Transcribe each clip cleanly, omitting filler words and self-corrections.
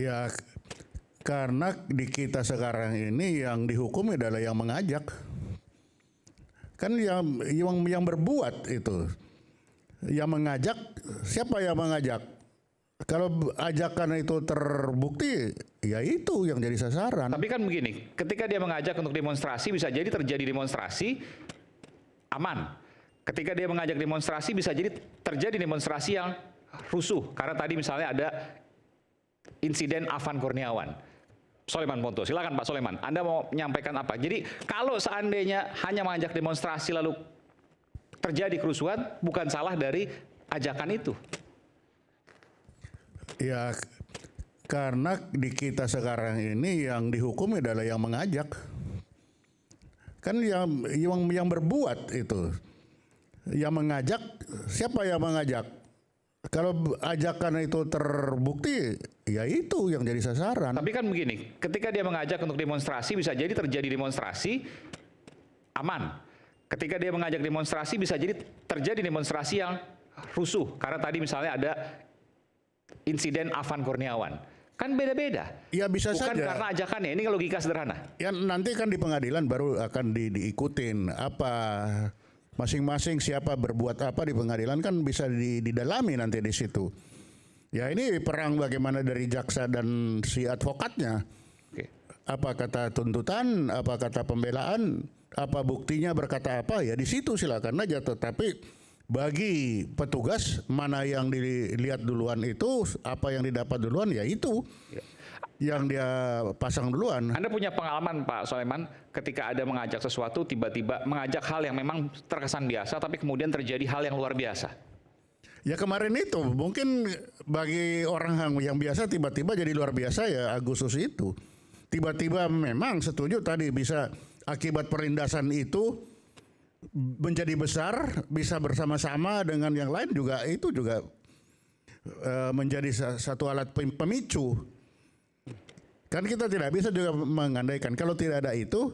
Ya, karena di kita sekarang ini yang dihukum adalah yang mengajak. Kan yang berbuat itu. Yang mengajak, siapa yang mengajak? Kalau ajakan itu terbukti, ya itu yang jadi sasaran. Tapi kan begini, ketika dia mengajak untuk demonstrasi, bisa jadi terjadi demonstrasi aman. Ketika dia mengajak demonstrasi, bisa jadi terjadi demonstrasi yang rusuh. Karena tadi misalnya ada insiden Afan Kurniawan. Soleman Ponto, silakan Pak Soleman, Anda mau menyampaikan apa? Jadi kalau seandainya hanya mengajak demonstrasi lalu terjadi kerusuhan, bukan salah dari ajakan itu. Ya, karena di kita sekarang ini yang dihukum adalah yang mengajak. Kan yang berbuat itu. Yang mengajak, siapa yang mengajak? Kalau ajakan itu terbukti, ya itu yang jadi sasaran. Tapi kan begini, ketika dia mengajak untuk demonstrasi, bisa jadi terjadi demonstrasi aman. Ketika dia mengajak demonstrasi, bisa jadi terjadi demonstrasi yang rusuh. Karena tadi misalnya ada insiden Afan Kurniawan. Kan beda-beda. Ya bisa Bukan saja. karena ajakannya, ini logika sederhana. Ya nanti kan di pengadilan baru akan diikutin apa masing-masing siapa berbuat apa di pengadilan kan bisa didalami nanti di situ. Ya ini perang bagaimana dari jaksa dan si advokatnya. Oke. Apa kata tuntutan, apa kata pembelaan, apa buktinya berkata apa, ya di situ silakan aja. Tetapi bagi petugas mana yang dilihat duluan itu, apa yang didapat duluan, ya itu yang dia pasang duluan. Anda punya pengalaman Pak Soleman, ketika ada mengajak sesuatu, tiba-tiba mengajak hal yang memang terkesan biasa, tapi kemudian terjadi hal yang luar biasa. Ya kemarin itu mungkin bagi orang yang biasa tiba-tiba jadi luar biasa ya Agustus itu. Tiba-tiba memang setuju tadi bisa akibat perindasan itu menjadi besar, bisa bersama-sama dengan yang lain juga itu juga menjadi satu alat pemicu. Kan kita tidak bisa juga mengandaikan kalau tidak ada itu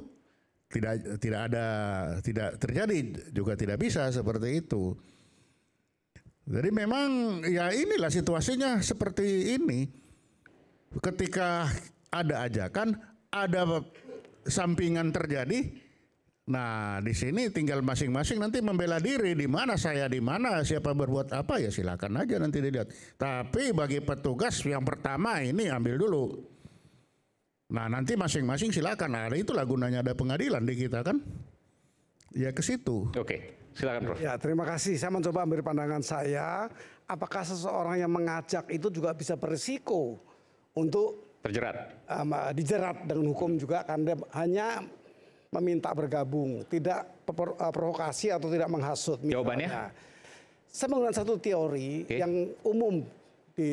tidak terjadi juga tidak bisa seperti itu. Jadi memang ya inilah situasinya seperti ini. Ketika ada ajakan, ada sampingan terjadi. Nah, di sini tinggal masing-masing nanti membela diri di mana saya, di mana siapa berbuat apa ya silakan aja nanti dilihat. Tapi bagi petugas yang pertama ini ambil dulu. Nah, nanti masing-masing silakan. Nah, itulah gunanya ada pengadilan di kita kan. Ya ke situ. Oke, silakan Prof. Ya, terima kasih. Saya mencoba memberi pandangan saya. Apakah seseorang yang mengajak itu juga bisa berisiko untuk dijerat dengan hukum juga karena hanya meminta bergabung, tidak provokasi atau tidak menghasut. Misalnya. Jawabannya? Saya menggunakan satu teori yang umum di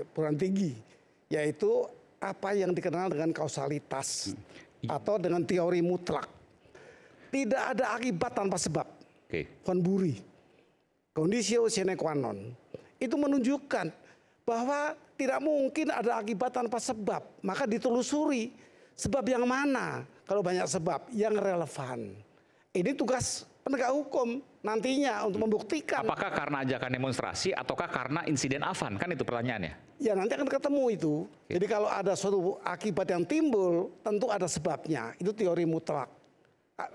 perguruan tinggi, yaitu apa yang dikenal dengan kausalitas atau dengan teori mutlak. Tidak ada akibat tanpa sebab. Von Bury, conditio sine qua non, itu menunjukkan bahwa tidak mungkin ada akibat tanpa sebab. Maka ditelusuri sebab yang mana. Kalau banyak sebab yang relevan. Ini tugas penegak hukum nantinya untuk membuktikan. Apakah karena ajakan demonstrasi ataukah karena insiden Afan? Kan itu pertanyaannya. Ya nanti akan ketemu itu. Jadi kalau ada suatu akibat yang timbul, tentu ada sebabnya. Itu teori mutlak.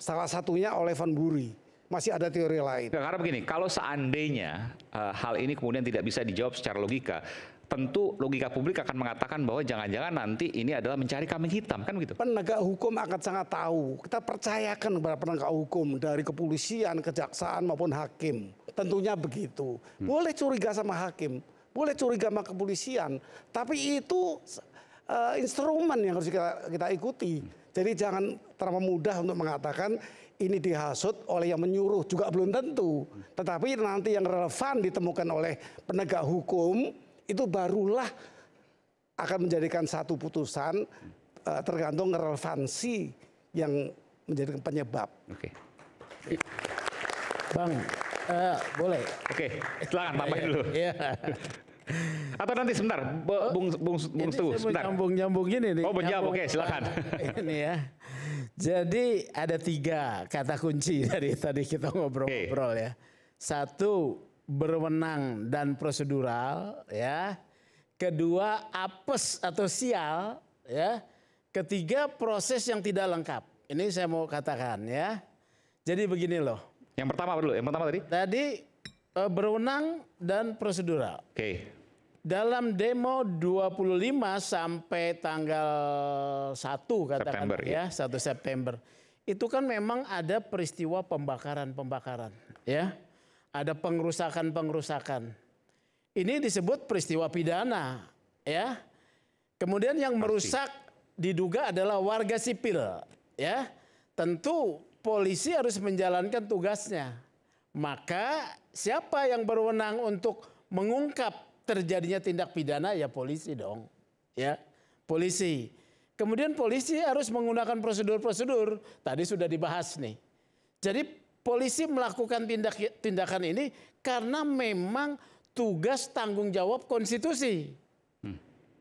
Salah satunya oleh Von Bury. Masih ada teori lain. Karena begini, kalau seandainya hal ini kemudian tidak bisa dijawab secara logika, tentu logika publik akan mengatakan bahwa jangan-jangan nanti ini adalah mencari kambing hitam, kan begitu? Penegak hukum akan sangat tahu. Kita percayakan kepada penegak hukum dari kepolisian, kejaksaan maupun hakim. Tentunya begitu. Boleh curiga sama hakim, boleh curiga sama kepolisian, tapi itu instrumen yang harus kita ikuti. Jadi jangan terlalu mudah untuk mengatakan ini dihasut oleh yang menyuruh, juga belum tentu. Tetapi nanti yang relevan ditemukan oleh penegak hukum, itu barulah akan menjadikan satu putusan tergantung relevansi yang menjadi penyebab. Oke. Bang, boleh? Oke, silakan tambah dulu. Iya. Atau nanti sebentar, Bung Stu, sebentar. Nyambung ini nih. Oh, menjawab, oke, silakan. Ini ya. Jadi ada 3 kata kunci dari tadi kita ngobrol-ngobrol ya. 1, berwenang dan prosedural ya. kedua apes atau sial, ya. Ketiga proses yang tidak lengkap. Ini saya mau katakan ya. Jadi begini loh. Yang pertama apa dulu? Yang pertama tadi? Tadi berwenang dan prosedural. Oke. Dalam demo 25 sampai tanggal 1 katakan September, ya, 1 September. Itu kan memang ada peristiwa pembakaran-pembakaran, ya. Ada pengerusakan-pengerusakan. Ini disebut peristiwa pidana, ya. Kemudian yang merusak diduga adalah warga sipil, ya. Tentu polisi harus menjalankan tugasnya. Maka siapa yang berwenang untuk mengungkap terjadinya tindak pidana? Ya polisi dong, ya, polisi. Kemudian polisi harus menggunakan prosedur-prosedur. Tadi sudah dibahas nih. Jadi polisi melakukan tindakan ini karena memang tugas tanggung jawab konstitusi.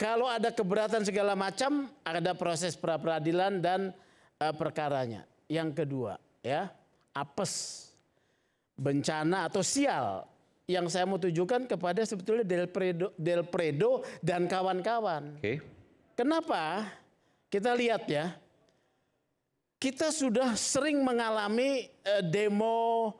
Kalau ada keberatan segala macam, ada proses pra peradilan dan perkaranya. Yang kedua, ya, apes, bencana atau sial. Yang saya mau tujukan kepada sebetulnya Del Predo dan kawan-kawan. Oke. Kenapa? Kita lihat ya. Kita sudah sering mengalami demo,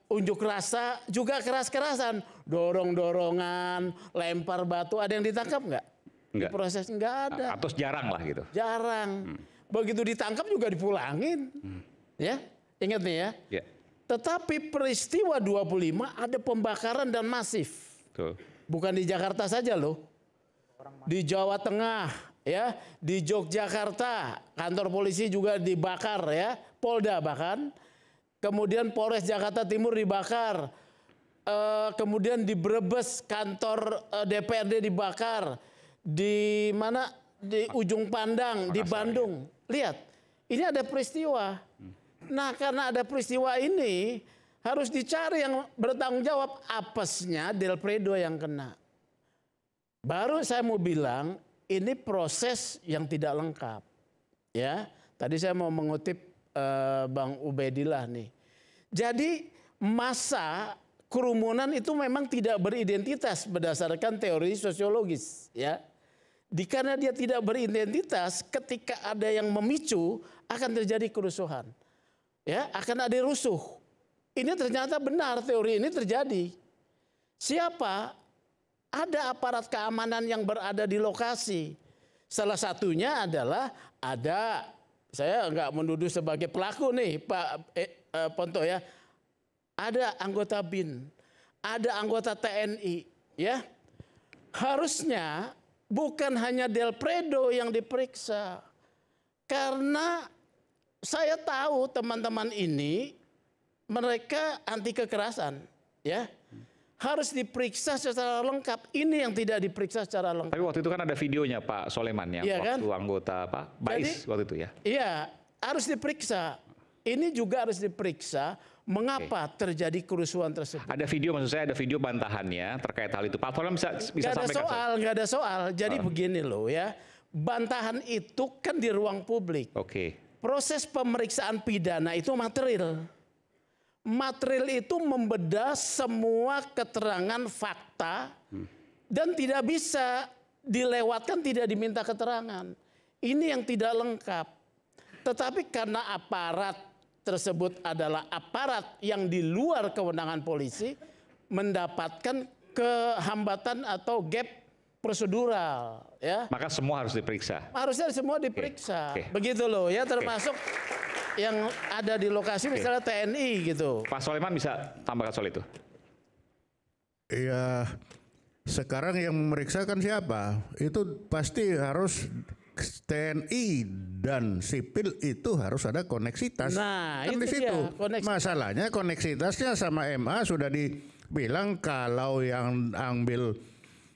unjuk rasa, juga keras-kerasan. Dorong-dorongan, lempar batu. Ada yang ditangkap nggak? Enggak. Proses nggak ada. Atau jarang lah gitu. Jarang. Begitu ditangkap juga dipulangin. Ya, ingat nih ya. Ya. Tetapi peristiwa 25 ada pembakaran dan masif. Betul. Bukan di Jakarta saja loh. Di Jawa Tengah, ya, di Yogyakarta, kantor polisi juga dibakar ya, Polda bahkan. Kemudian Polres Jakarta Timur dibakar. Kemudian di Brebes kantor DPRD dibakar. Di mana? Di Ujung Pandang, di Bandung. Lihat, ini ada peristiwa. Nah, karena ada peristiwa ini harus dicari yang bertanggung jawab. Apesnya Del Predo yang kena. Baru saya mau bilang ini proses yang tidak lengkap. Ya, tadi saya mau mengutip Bang Ubedillah nih. Jadi massa kerumunan itu memang tidak beridentitas berdasarkan teori sosiologis. Ya, karena dia tidak beridentitas, ketika ada yang memicu akan terjadi kerusuhan. Ya, akan ada rusuh. Ini ternyata benar, teori ini terjadi. Siapa? Ada aparat keamanan yang berada di lokasi. Salah satunya adalah saya nggak menuduh sebagai pelaku nih Pak Ponto ya. Ada anggota BIN, ada anggota TNI, ya. Harusnya bukan hanya Del Predo yang diperiksa. Karena saya tahu teman-teman ini mereka anti kekerasan, ya. Harus diperiksa secara lengkap. Ini yang tidak diperiksa secara lengkap. Tapi waktu itu kan ada videonya Pak Soleman yang Iya waktu kan? anggota Bais waktu itu ya. Iya, harus diperiksa. Ini juga harus diperiksa mengapa terjadi kerusuhan tersebut. Ada video, maksud saya ada video bantahannya terkait hal itu. Pak Soleman bisa sampaikan. Nggak ada soal. Jadi begini loh ya. Bantahan itu kan di ruang publik. Oke. Proses pemeriksaan pidana itu material. Material itu membedah semua keterangan fakta dan tidak bisa dilewatkan, tidak diminta keterangan. Ini yang tidak lengkap. Tetapi karena aparat tersebut adalah aparat yang di luar kewenangan polisi, mendapatkan kehambatan atau gap prosedural, ya. Maka semua harus diperiksa. Harusnya semua diperiksa. Oke. Begitu loh ya, termasuk yang ada di lokasi misalnya TNI gitu. Pak Soleman bisa tambahkan soal itu. Ya, sekarang yang memeriksa kan siapa? Itu pasti harus TNI dan sipil, itu harus ada koneksitas. Nah, kan itu di situ. dia, koneksitas. Masalahnya koneksitasnya sama MA sudah dibilang kalau yang ambil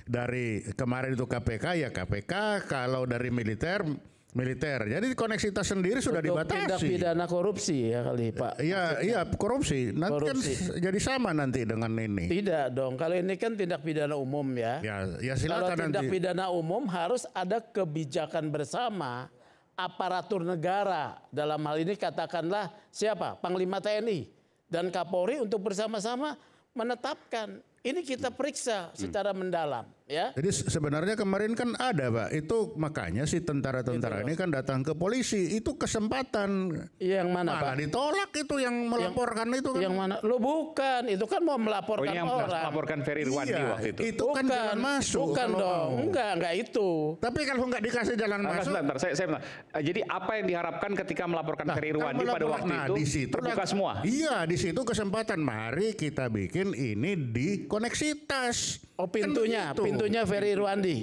dari kemarin itu KPK ya KPK, kalau dari militer. Jadi koneksitas sendiri sudah Untuk tindak dibatasi. pidana korupsi ya kali Pak. Iya, korupsi. Nanti Korupsi. kan jadi sama nanti dengan ini. Tidak dong, kalau ini kan tindak pidana umum ya. Ya Kalau silakan tindak nanti. pidana umum harus ada kebijakan bersama aparatur negara. Dalam hal ini katakanlah siapa? Panglima TNI dan Kapolri untuk bersama-sama menetapkan. Ini kita periksa secara mendalam. Ya. Jadi sebenarnya kemarin kan ada Pak, itu makanya si tentara-tentara ini kan datang ke polisi, itu kesempatan. Yang mana Malah Pak? ditolak itu yang melaporkan itu kan. Yang mana? Lo bukan, itu kan mau Oh, melaporkan ini yang orang. melaporkan Ferry Irwandi Iya, waktu itu. itu kan jalan masuk. Bukan kalau dong, mau. enggak itu. Tapi kalau nggak dikasih jalan masuk, Sebentar, saya bentar. Jadi apa yang diharapkan ketika melaporkan Ferry kan Irwandi pada melaporkan. waktu Nah, di itu situ terbuka semua? Iya, di situ kesempatan. Mari kita bikin ini di koneksitas. Oh pintunya, Kan begitu. pintunya Ferry Irwandi.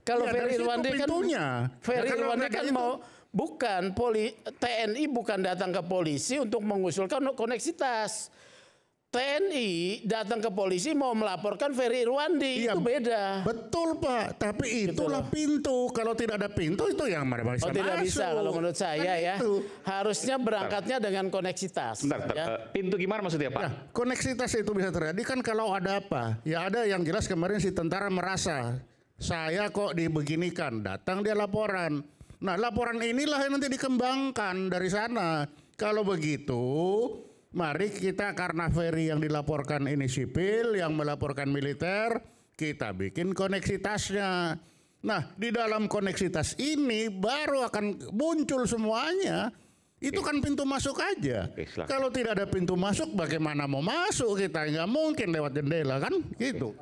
Kalau Ya, dari Ferry situ Irwandi kan, pintunya. Ferry Ya, kalau Irwandi nggak ada kan itu- mau bukan TNI bukan datang ke polisi untuk mengusulkan koneksitas. TNI datang ke polisi mau melaporkan Ferry Irwandi, Iya, itu beda. Betul Pak, tapi Gitu itulah pintu. Kalau tidak ada pintu itu yang mana bisa Oh tidak masuk. bisa kalau menurut saya Kan ya. itu. Harusnya berangkatnya dengan koneksitas. Sebentar, ya. pintu gimana maksudnya Pak? Nah, koneksitas itu bisa terjadi kan kalau ada apa? Ya ada yang jelas kemarin si tentara merasa saya kok dibeginikan, datang dia laporan. Nah laporan inilah yang nanti dikembangkan dari sana. Kalau begitu, mari kita karena Ferry yang dilaporkan ini sipil, yang melaporkan militer, kita bikin koneksitasnya. Nah di dalam koneksitas ini baru akan muncul semuanya. Itu kan pintu masuk aja. Oke, silakan. Kalau tidak ada pintu masuk, bagaimana mau masuk kita? Nggak mungkin lewat jendela kan, gitu.